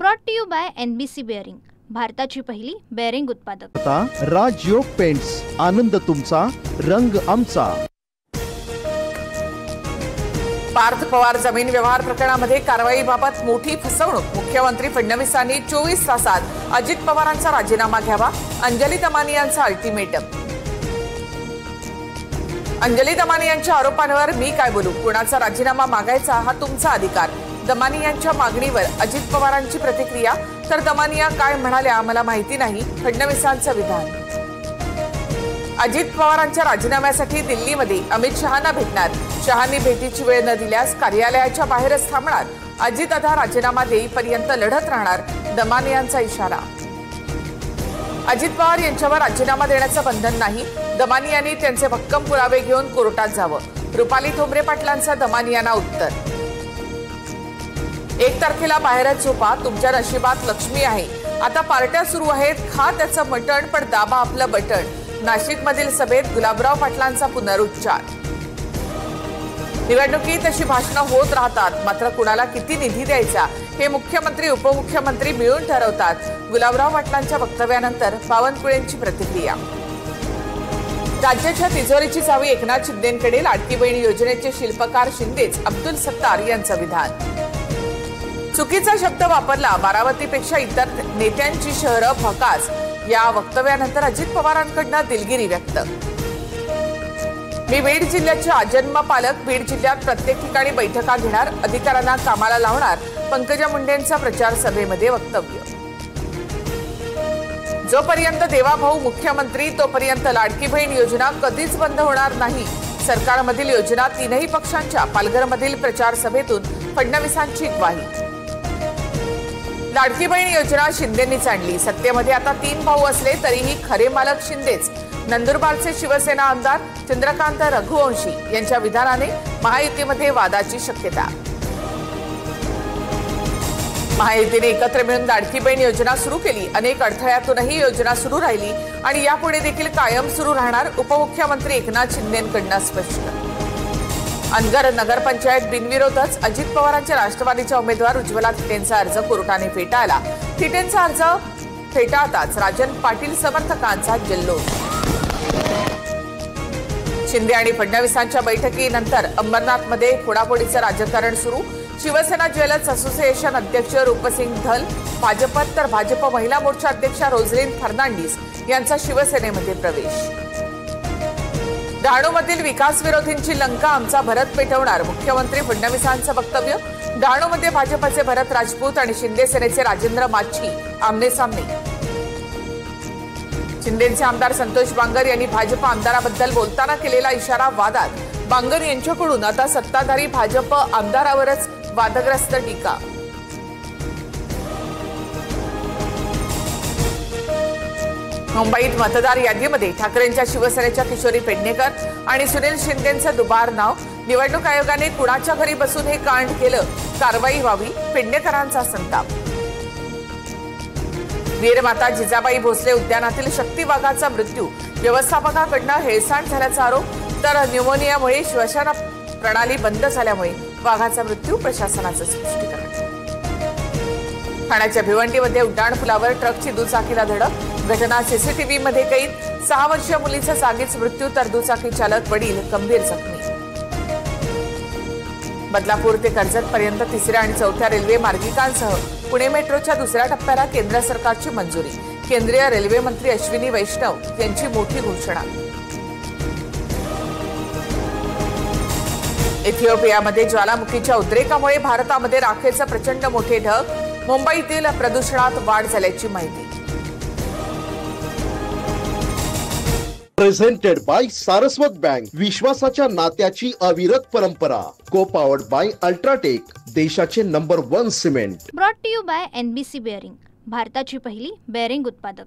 Brought to you by NBC bearing, भारताची पहिली bearing उत्पादक। आता राजयोग पेंट्स, आनंद तुमचा, रंग आमचा। पार्थ पवार जमीन व्यवहार प्रकरणामध्ये कारवाईबाबत मोठी फसवणूक। मुख्यमंत्री फडणवीसांनी 24 तासात अजित पवारांचा राजीनामा घ्यावा, अंजली दमानी यांचा अल्टिमेटम। अंजली दमानी यांच्या आरोपांवर मी काय बोलू, कुणाचा राजीनामा मागायचा हा तुमचा अधिकार। दमानी यांच्या मागणीवर अजित पवारांची प्रतिक्रिया, तर दमानिया काय म्हणाल्या मला माहिती नाही, फडणवीसांचं विधान। अजित पवारांच्या राजीनाम्यासाठी दिल्लीमध्ये अमित शहांना भेटणार, शहांनी भेटीची वेळ न दिल्यास कार्यालयाच्या बाहेरच थांबणार, अजितदादा राजीनामा देईपर्यंत लढत राहणार, दमानी यांचा इशारा। अजित पवार यांच्यावर राजीनामा देण्याचं बंधन नाही, दमानी यांनी त्यांचे भक्कम पुरावे घेऊन कोर्टात जावं, रुपाली ठोंबरे पाटलांचा दमानी यांना उत्तर। 1 तारखेला बाहेरच झोपा, तुमच्या नशिबात लक्ष्मी आहे। आता पार्ट्या सुरू आहेत, खा त्याचं मटण पण दाबा आपलं बटण। नाशिकमधील सभेत गुलाबराव पाटलांचा पुनरुच्चार। निवडणुकीत अशी भाषणं होत राहतात, मात्र कुणाला किती निधी द्यायचा हे मुख्यमंत्री उपमुख्यमंत्री मिळून ठरवतात। गुलाबराव पाटलांच्या वक्तव्यानंतर बावनकुळेंची प्रतिक्रिया। राज्याच्या तिजोरीची चावी एकनाथ शिंदेंकडे, लाडकी बहीण योजनेचे शिल्पकार शिंदेच, अब्दुल सत्तार यांचं विधान। चुकीचा शब्द वापरला, बारामतीपेक्षा इतर नेत्यांची शहरं भकास, या वक्तव्यानंतर अजित पवारांकडून दिलगिरी व्यक्त। मी बीड जिल्ह्याचे आजन्म पालक, बीड जिल्ह्यात प्रत्येक ठिकाणी बैठका घेणार, अधिकाऱ्यांना कामाला लावणार, पंकजा मुंडेंचा प्रचार सभेमध्ये वक्तव्य। जोपर्यंत देवाभाऊ मुख्यमंत्री तोपर्यंत लाडकी बहीण योजना कधीच बंद होणार नाही, सरकारमधील योजना तीनही पक्षांच्या। पालघरमधील प्रचार सभेतून फडणवीसांची ग्वाही। लाडकी बहीण योजना शिंदेंनीच आणली, सत्तेमध्ये आता 3 भाऊ असले तरीही खरे मालक शिंदेच। नंदुरबारचे शिवसेना आमदार चंद्रकांत रघुवंशी यांच्या विधानाने महायुतीमध्ये वादाची शक्यता। महायुतीने एकत्र मिळून लाडकी बहीण योजना सुरू केली, अनेक अडथळ्यातूनही योजना सुरू राहिली आणि यापुढे देखील कायम सुरू राहणार, उपमुख्यमंत्री एकनाथ शिंदेंकडून स्पष्ट। अनगर नगरपंचायत बिनविरोधच, अजित पवारांच्या राष्ट्रवादीच्या उमेदवार उज्ज्वला थिटेंचा अर्ज कोर्टाने फेटाळला, थिटेंचा अर्ज फेटाळताच राजन पाटील समर्थकांचा जल्लोष। शिंदे आणि फडणवीसांच्या बैठकीनंतर अंबरनाथमध्ये फोडाफोडीचं राजकारण सुरू, शिवसेना ज्वेलर्स असोसिएशन अध्यक्ष रूपसिंग धल भाजपात, तर भाजप महिला मोर्चा अध्यक्षा रोझलिन फर्नांडिस यांचा शिवसेनेमध्ये प्रवेश। डहाणूमधील विकास विरोधींची लंका आमचा भरत पेटवणार, मुख्यमंत्री फडणवीसांचं वक्तव्य। डहाणूमध्ये भाजपचे भरत राजपूत आणि शिंदे सेनेचे राजेंद्र माच्छी आमने सामने। शिंदेचे आमदार संतोष बांगर यांनी भाजप आमदाराबद्दल बोलताना केलेला इशारा वादात, बांगर यांच्याकडून आता सत्ताधारी भाजप आमदारावरच वादग्रस्त टीका। मुंबईत मतदार यादीमध्ये ठाकरेंच्या शिवसेनेच्या किशोरी पेडणेकर आणि सुनील शिंदेंचं दुबार नाव, निवडणूक आयोगाने कुणाच्या घरी बसून हे कांड केलं, कारवाई व्हावी, पेडणेकरांचा संताप। वीरमाता जिजाबाई भोसले उद्यानातील शक्ती वाघाचा मृत्यू, व्यवस्थापकाकडून हेळसांड झाल्याचा आरोप, तर न्यूमोनियामुळे श्वसन प्रणाली बंद झाल्यामुळे वाघाचा मृत्यू, प्रशासनाचं स्पष्टीकरण। ठाण्याच्या भिवंडीमध्ये उड्डाणपुलावर ट्रकची दुचाकीला धडक, घटना सीसीटीव्हीमध्ये कैद, 6 वर्षीय मुलीचा जागीच मृत्यू, तर दुचाकी चालक वडील गंभीर जखमी। बदलापूर ते कर्जत पर्यंत 3ऱ्या आणि 4थ्या रेल्वे मार्गिकांसह पुणे मेट्रोच्या 2ऱ्या टप्प्याला केंद्र सरकारची मंजुरी, केंद्रीय रेल्वे मंत्री अश्विनी वैष्णव यांची मोठी घोषणा। इथिओपियामध्ये ज्वालामुखीच्या उद्रेकामुळे भारतामध्ये राखेचे प्रचंड मोठे ढग, मुंबईतील प्रदूषणात वाढ झाल्याची माहिती। प्रेझेंटेड बाय सारस्वत बँक, विश्वासाच्या नात्याची अविरत परंपरा। को पॉवर्ड बाय अल्ट्राटेक, देशाचे number 1 cement. Brought to you by NBC bearing, भारताची पहिली बेअरिंग उत्पादक।